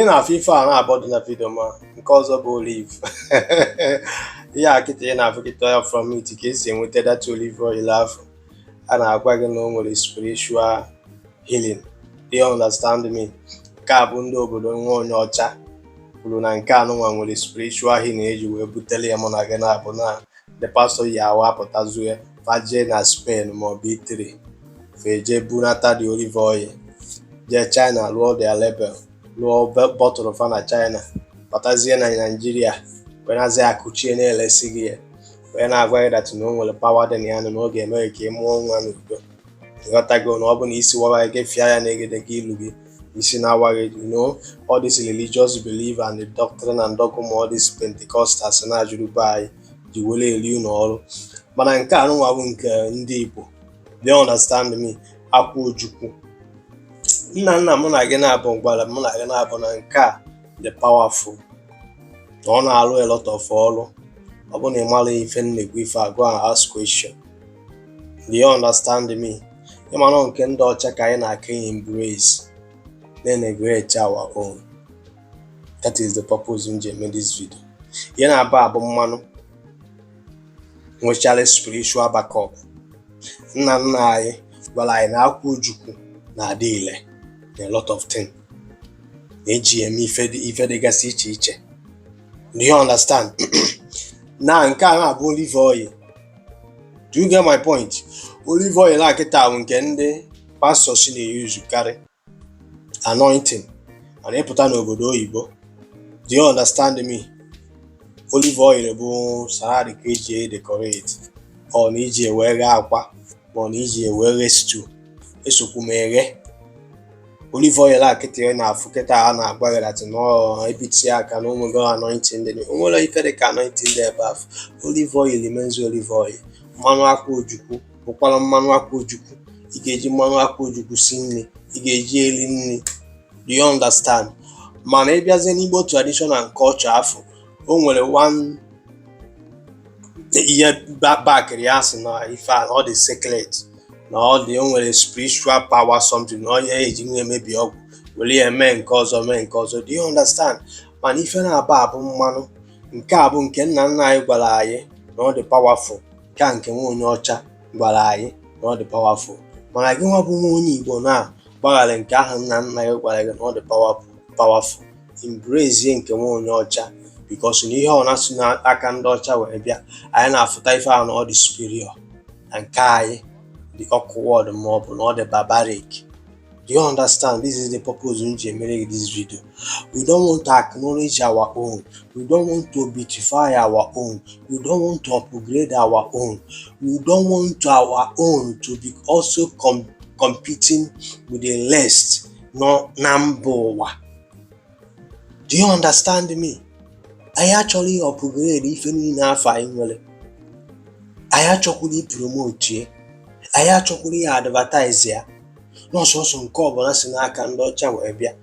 na FIFA na-abọdụ na vidio ma nke ọzọ bụ olive. Ihe a kịta ị na-afụkịta ya from it ka esi enweta that olive oil afọ. A na-agwa gị na o nwere spiritual healing. Do you understand me? Nke a bụ ndị obodo nwa onye ọcha kwuru na nke anụnwa nwere spiritual healing eji wee butere ya mụ na gị na-abụ na the pastor yi awa apụtazuo faje na Spain maọbụ Italy feje bunata the olive oil jee China lụọ their label lụọ bọtụlụ fa na China batazie na Nigeria wee nazi akụchie na-elesi gị ya wee na-agwa gị dat na o nwere pawa dị na ya na ọ ga-eme ka ị mụọ nwa n'udo. Ịghọtago na ọ bụ na isi wawa gị fịa ya na egede gị ilu gị isi na-awa gị, you know, all this religious belief and the doctrine and dogma all this Pentecostals na-ajụrụ be anyị ji were eri unu ọrụ. Mana nke anụnwa bụ nke ndị Igbo. They understand me? Akwu Ojukwu. Nna mụ na gị na-abụ gwara mụ na gị na-abụ na nke a dị powerful na ọ na-alụ a lot of ọrụ. Ọ bụ na ị mara ife nnekwu ife a go and ask question. Do you understand me? Ịmana nke ndị ọcha ka anyị na-aka embrace na-neglect our own. That is the purpose m ji eme this video. Ihe na-aba abụ mmanụ nwechara spiritual backup. Nna anyị gwara anyị na Akwu Ojukwu na-adị ile a lot of things. Eji eme ife dịgasị iche iche. Do you understand? Na nke a na-abụ olive oil. Do you get my point? Olive oil a kịta bụ nke ndị pastors na-eyuzu karị anointing and ịpụta n'obodo oyibo. Do you understand me? Olive oil bụ salad ka eji decorate ọ na iji ewere akwa ma na iji ewere stew esokwu m eghe. Olive oil a kịta na-afụ kịta a na-agwa gị dat na ebiti aka na onwego anointing dị o nwere ife dị ka anointing dị ebe afọ. Olive oil menzi olive oil. Mmanụ Akwu Ojukwu bụkwara mmanụ Akwu Ojukwu. Ị ga-eji mmanụ Akwu Ojukwu si nri, ị ga-eji eri nri. Do you understand? Mana ịbịazie n'Igbo tradition and culture afọ, o nwere one ihe bakịrị ya sị na ife a ọ dị secret na ọ dị o nwere spiritual power something na onye eji nwe emebi ọgwụ were ya eme nke ọzọ mee nke ọzọ. Do you understand? Mana ife na-aba abụ mmanụ. Nke a bụ nke nna anyị gwara anyị na ọ dị powerful. Nke nwa onye ọcha gwara anyị na ọ dị powerful. Mana gị nwa bụ nwa onye Igbo na gbaghara nke ahụ nna anyị gwara gị na ọ dị powerful. Embrace nke nwa onye ọcha because na ihe ọ na-asụ n'aka ndị ọcha wee bịa anyị na-afụta ife ahụ na ọ dị superior na nke anyị the awkward ma ọ bụ na ọ dị barbaric. Do you understand? This is the purpose m ji emere gị this video. We don't want to acknowledge our own. We don't want to beautify our own. We don't want to upgrade our own. We don't want our own to be also competing with the less na mba ụwa. Do you understand me? Anyị achọghị upgrade ife niile afọ anyị nwere. Anyị achọkwụrụ promote ya. Anyị achọkwụrụ ya advertise ya. N'ọsọsọ nke ọbụla si n'aka ndị ọcha wee bịa.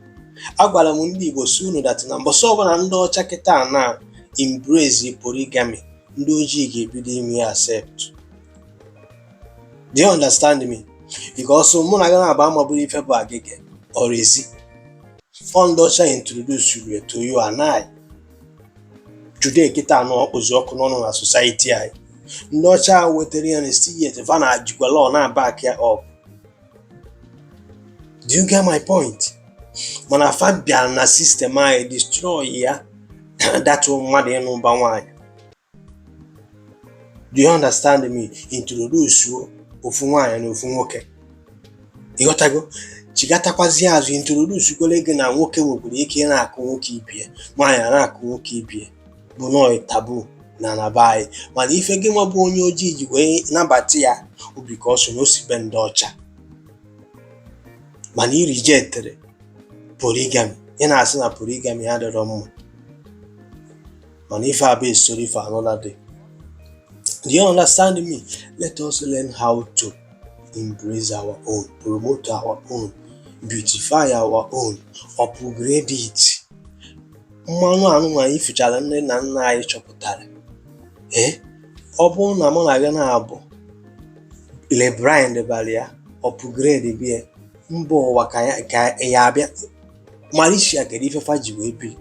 Agwara m ndị Igbo si unu dat na mbọsọ ọbụla ndị ọcha kịta na embrace polygamy, ndị ojii ga-ebido ime ya accept. Do you understand me? Because mụ na gị na-aba amabụrụ ife bụ agịga ọrezi. Ndị ọcha introduce you to you and I. Today kịta na ọkpụzi ọkụ n'ọnụ na society anyị. Ndị ọcha wetara ya na still fa na ajikwa law na back ya up. Do you get my point? Mana fa bịara na system anyị destroy ya that mmadụ ịnụba nwaanyị. Do you understand me? Introduce ofu nwaanyị na ofu nwoke. Ịghọtago? Chigatakwazi azụ introduce kwele gị na nwoke nwekwara ike na-akụ nwoke ibie, nwaanyị na-akụ nwoke ibie bụ nọọ tabu na be anyị. Mana ife gị nwa bụ onye ojii ji wee nabata ya bụ because na o si be ndị ọcha. Mana i rejectere polygamy. Ị na-asị na polygamy adịrọ mma. Mana ife abụ story for another day. Do you understand me? Let us learn how to embrace our own, promote our own, beautify our own, upgrade it. Mmanụ anụnwa anyị fichara nne na nna anyị chọpụtara. Ọ bụrụ na mụ na gị na-abụ LeBron debara ya upgrade bịa mba ụwa ka ya abịa Malaysia get ife faji wee bi.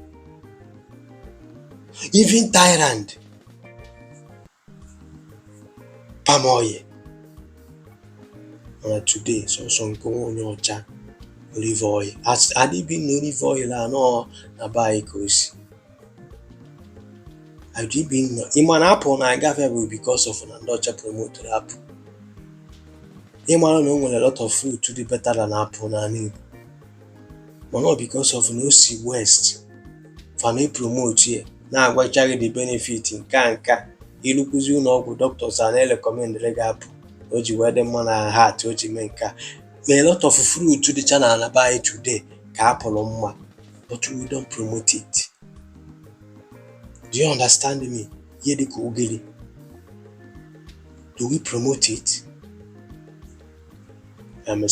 Even Thailand, palm oil. And today, so some go on your chat. Olive oil. As had it been olive oil and all na buy goes. I did been in an apple na I got because of an Dutch promoted apple. Imano know a lot of fruit to be better than apple na need. But not because of no see west. For me promote here. Now I carry the benefit in canka. You look you know doctors and recommend the apple. Oji where them man and heart oji menka. A lot of fruit to the channel and I buy it today. Apple on ma. But we don't promote it. Do you understand me? Here they go gilly. Do we promote it? I'm a